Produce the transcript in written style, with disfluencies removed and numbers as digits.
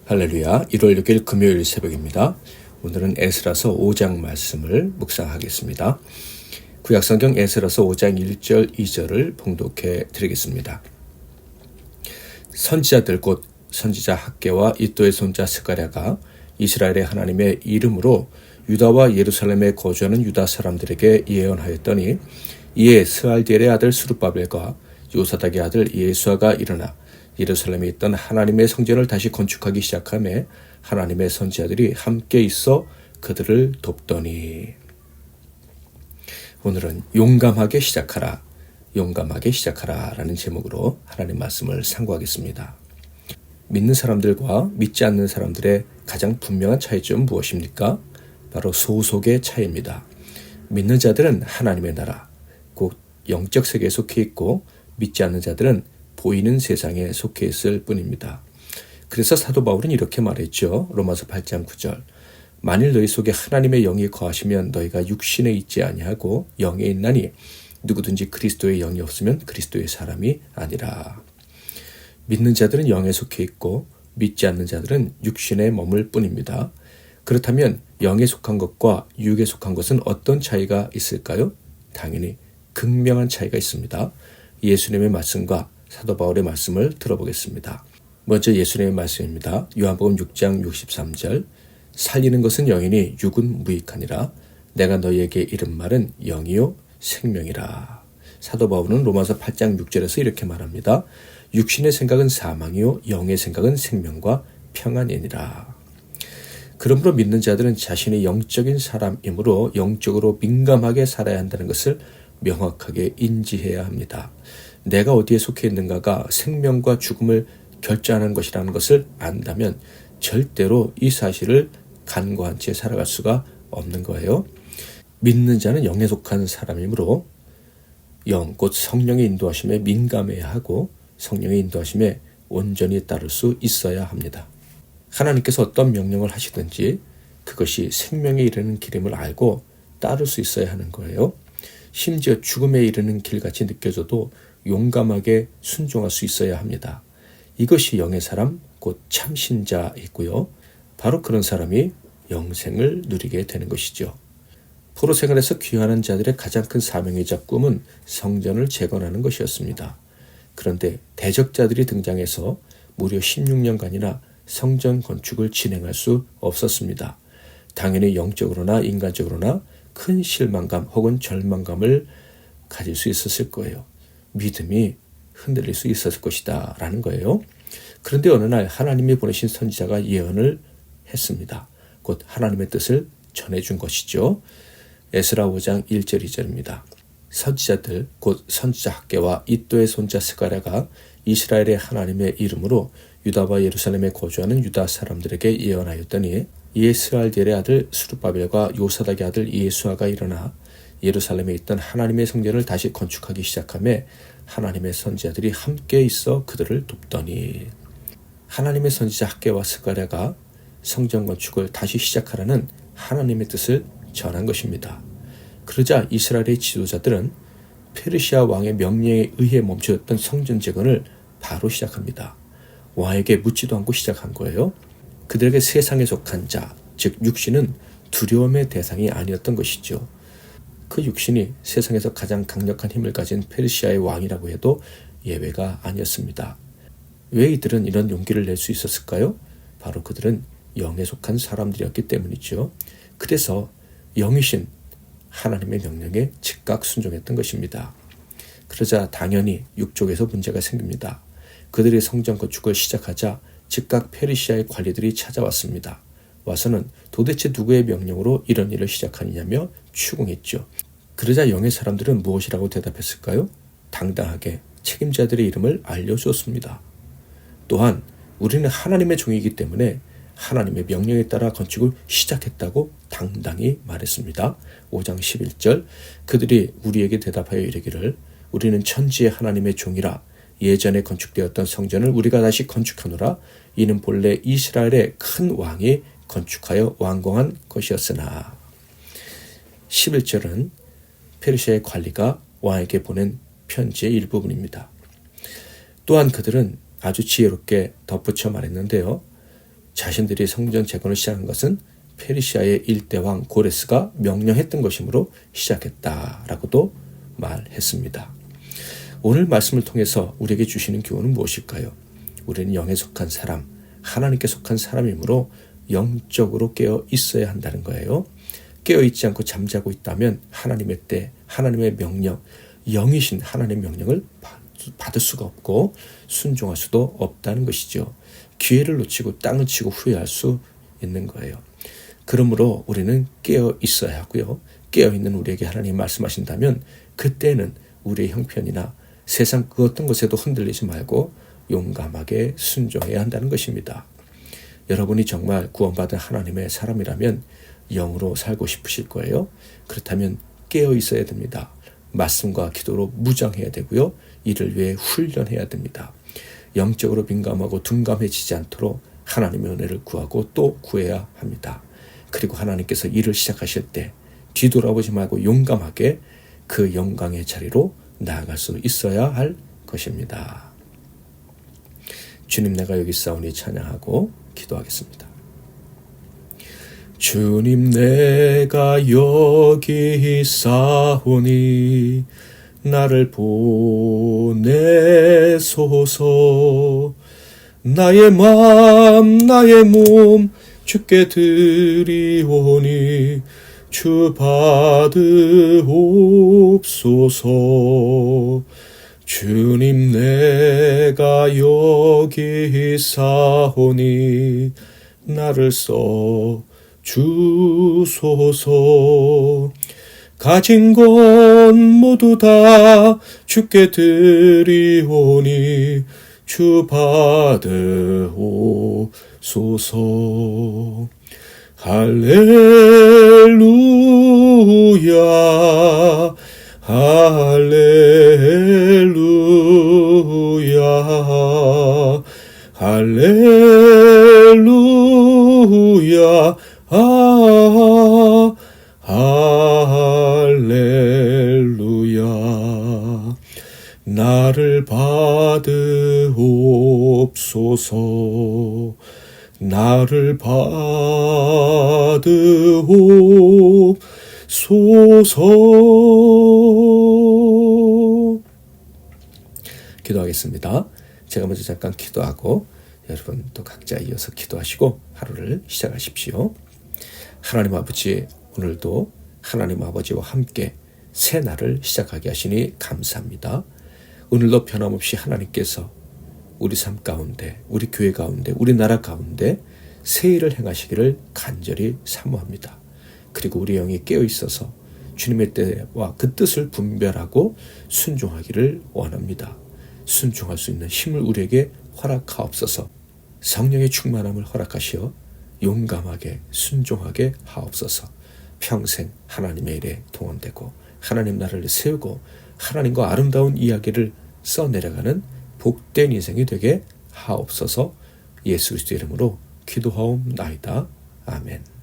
할렐루야. 1월 6일 금요일 새벽입니다. 오늘은 에스라서 5장 말씀을 묵상하겠습니다. 구약성경 에스라서 5장 1절 2절을 봉독해 드리겠습니다. 선지자들 곧 선지자 학개와 이도의 손자 스가랴가 이스라엘의 하나님의 이름으로 유다와 예루살렘에 거주하는 유다 사람들에게 예언하였더니 이에 스알디엘의 아들 스룹바벨과 요사닥의 아들 예수아가 일어나 예루살렘에 있던 하나님의 성전을 다시 건축하기 시작하며 하나님의 선지자들이 함께 있어 그들을 돕더니. 오늘은 용감하게 시작하라, 용감하게 시작하라 라는 제목으로 하나님 말씀을 상고하겠습니다. 믿는 사람들과 믿지 않는 사람들의 가장 분명한 차이점은 무엇입니까? 바로 소속의 차이입니다. 믿는 자들은 하나님의 나라, 곧 영적 세계에 속해 있고 믿지 않는 자들은 보이는 세상에 속해 있을 뿐입니다. 그래서 사도 바울은 이렇게 말했죠. 로마서 8장 9절. 만일 너희 속에 하나님의 영이 거하시면 너희가 육신에 있지 아니하고 영에 있나니 누구든지 그리스도의 영이 없으면 그리스도의 사람이 아니라. 믿는 자들은 영에 속해 있고 믿지 않는 자들은 육신에 머물 뿐입니다. 그렇다면 영에 속한 것과 육에 속한 것은 어떤 차이가 있을까요? 당연히 극명한 차이가 있습니다. 예수님의 말씀과 사도 바울의 말씀을 들어보겠습니다. 먼저 예수님의 말씀입니다. 요한복음 6장 63절. 살리는 것은 영이니 육은 무익하니라. 내가 너희에게 이른 말은 영이요 생명이라. 사도 바울은 로마서 8장 6절에서 이렇게 말합니다. 육신의 생각은 사망이요 영의 생각은 생명과 평안이니라. 그러므로 믿는 자들은 자신이 영적인 사람이므로 영적으로 민감하게 살아야 한다는 것을 명확하게 인지해야 합니다. 내가 어디에 속해 있는가가 생명과 죽음을 결정하는 것이라는 것을 안다면 절대로 이 사실을 간과한 채 살아갈 수가 없는 거예요. 믿는 자는 영에 속한 사람이므로 영, 곧 성령의 인도하심에 민감해야 하고 성령의 인도하심에 온전히 따를 수 있어야 합니다. 하나님께서 어떤 명령을 하시든지 그것이 생명에 이르는 길임을 알고 따를 수 있어야 하는 거예요. 심지어 죽음에 이르는 길같이 느껴져도 용감하게 순종할 수 있어야 합니다. 이것이 영의 사람, 곧 참신자이고요. 바로 그런 사람이 영생을 누리게 되는 것이죠. 포로 생활에서 귀환한 자들의 가장 큰 사명이자 꿈은 성전을 재건하는 것이었습니다. 그런데 대적자들이 등장해서 무려 16년간이나 성전 건축을 진행할 수 없었습니다. 당연히 영적으로나 인간적으로나 큰 실망감 혹은 절망감을 가질 수 있었을 거예요. 믿음이 흔들릴 수 있었을 것이다 라는 거예요. 그런데 어느 날 하나님이 보내신 선지자가 예언을 했습니다. 곧 하나님의 뜻을 전해준 것이죠. 에스라 5장 1절 2절입니다. 선지자들 곧 선지자 학개와 이도의 손자 스가랴가 이스라엘의 하나님의 이름으로 유다와 예루살렘에 거주하는 유다 사람들에게 예언하였더니 이에 스알디엘의 아들 스룹바벨과 요사닥의 아들 예수아가 일어나 예루살렘에 있던 하나님의 성전을 다시 건축하기 시작하며 하나님의 선지자들이 함께 있어 그들을 돕더니. 하나님의 선지자 학개와 스가랴가 성전 건축을 다시 시작하라는 하나님의 뜻을 전한 것입니다. 그러자 이스라엘의 지도자들은 페르시아 왕의 명령에 의해 멈춰졌던 성전 재건을 바로 시작합니다. 왕에게 묻지도 않고 시작한 거예요. 그들에게 세상에 속한 자, 즉 육신은 두려움의 대상이 아니었던 것이죠. 그 육신이 세상에서 가장 강력한 힘을 가진 페르시아의 왕이라고 해도 예외가 아니었습니다. 왜 이들은 이런 용기를 낼 수 있었을까요? 바로 그들은 영에 속한 사람들이었기 때문이죠. 그래서 영이신 하나님의 명령에 즉각 순종했던 것입니다. 그러자 당연히 육족에서 문제가 생깁니다. 그들이 성전 건축을 시작하자 즉각 페르시아의 관리들이 찾아왔습니다. 와서는 도대체 누구의 명령으로 이런 일을 시작하느냐며 추궁했죠. 그러자 영의 사람들은 무엇이라고 대답했을까요? 당당하게 책임자들의 이름을 알려주었습니다. 또한 우리는 하나님의 종이기 때문에 하나님의 명령에 따라 건축을 시작했다고 당당히 말했습니다. 5장 11절. 그들이 우리에게 대답하여 이르기를 우리는 천지의 하나님의 종이라 예전에 건축되었던 성전을 우리가 다시 건축하노라. 이는 본래 이스라엘의 큰 왕이 건축하여 완공한 것이었으나. 11절은 페르시아의 관리가 왕에게 보낸 편지의 일부분입니다. 또한 그들은 아주 지혜롭게 덧붙여 말했는데요. 자신들이 성전 재건을 시작한 것은 페르시아의 일대왕 고레스가 명령했던 것이므로 시작했다라고도 말했습니다. 오늘 말씀을 통해서 우리에게 주시는 교훈은 무엇일까요? 우리는 영에 속한 사람, 하나님께 속한 사람이므로 영적으로 깨어 있어야 한다는 거예요. 깨어 있지 않고 잠자고 있다면 하나님의 때, 하나님의 명령, 영이신 하나님의 명령을 받을 수가 없고 순종할 수도 없다는 것이죠. 기회를 놓치고 땅을 치고 후회할 수 있는 거예요. 그러므로 우리는 깨어 있어야 하고요. 깨어 있는 우리에게 하나님이 말씀하신다면 그때는 우리의 형편이나 세상 그 어떤 것에도 흔들리지 말고 용감하게 순종해야 한다는 것입니다. 여러분이 정말 구원받은 하나님의 사람이라면 영으로 살고 싶으실 거예요. 그렇다면 깨어 있어야 됩니다. 말씀과 기도로 무장해야 되고요. 이를 위해 훈련해야 됩니다. 영적으로 민감하고 둔감해지지 않도록 하나님의 은혜를 구하고 또 구해야 합니다. 그리고 하나님께서 일을 시작하실 때 뒤돌아보지 말고 용감하게 그 영광의 자리로 나아갈 수 있어야 할 것입니다. 주님, 내가 여기 있사오니 찬양하고 기도하겠습니다. 주님, 내가 여기 있사오니 나를 보내소서. 나의 마음 나의 몸 주께 드리오니 주 받으옵소서. 주님, 내가 여기 있사오니 나를 써 주소서. 가진 건 모두 다 주께 드리오니 주 받으옵소서. 할렐루야 할렐루야 할렐루야 할렐루야. 나를 받으옵소서. 나를 받으옵소서. 기도하겠습니다. 제가 먼저 잠깐 기도하고 여러분 또 각자 이어서 기도하시고 하루를 시작하십시오. 하나님 아버지, 오늘도 하나님 아버지와 함께 새 날을 시작하게 하시니 감사합니다. 오늘도 변함없이 하나님께서 우리 삶 가운데, 우리 교회 가운데, 우리 나라 가운데 새 일을 행하시기를 간절히 사모합니다. 그리고 우리 영이 깨어 있어서 주님의 때와 그 뜻을 분별하고 순종하기를 원합니다. 순종할 수 있는 힘을 우리에게 허락하옵소서. 성령의 충만함을 허락하시어 용감하게 순종하게 하옵소서. 평생 하나님의 일에 동원되고 하나님 나라를 세우고 하나님과 아름다운 이야기를 써내려가는 복된 인생이 되게 하옵소서. 예수 그리스도 이름으로 기도하옵나이다. 아멘.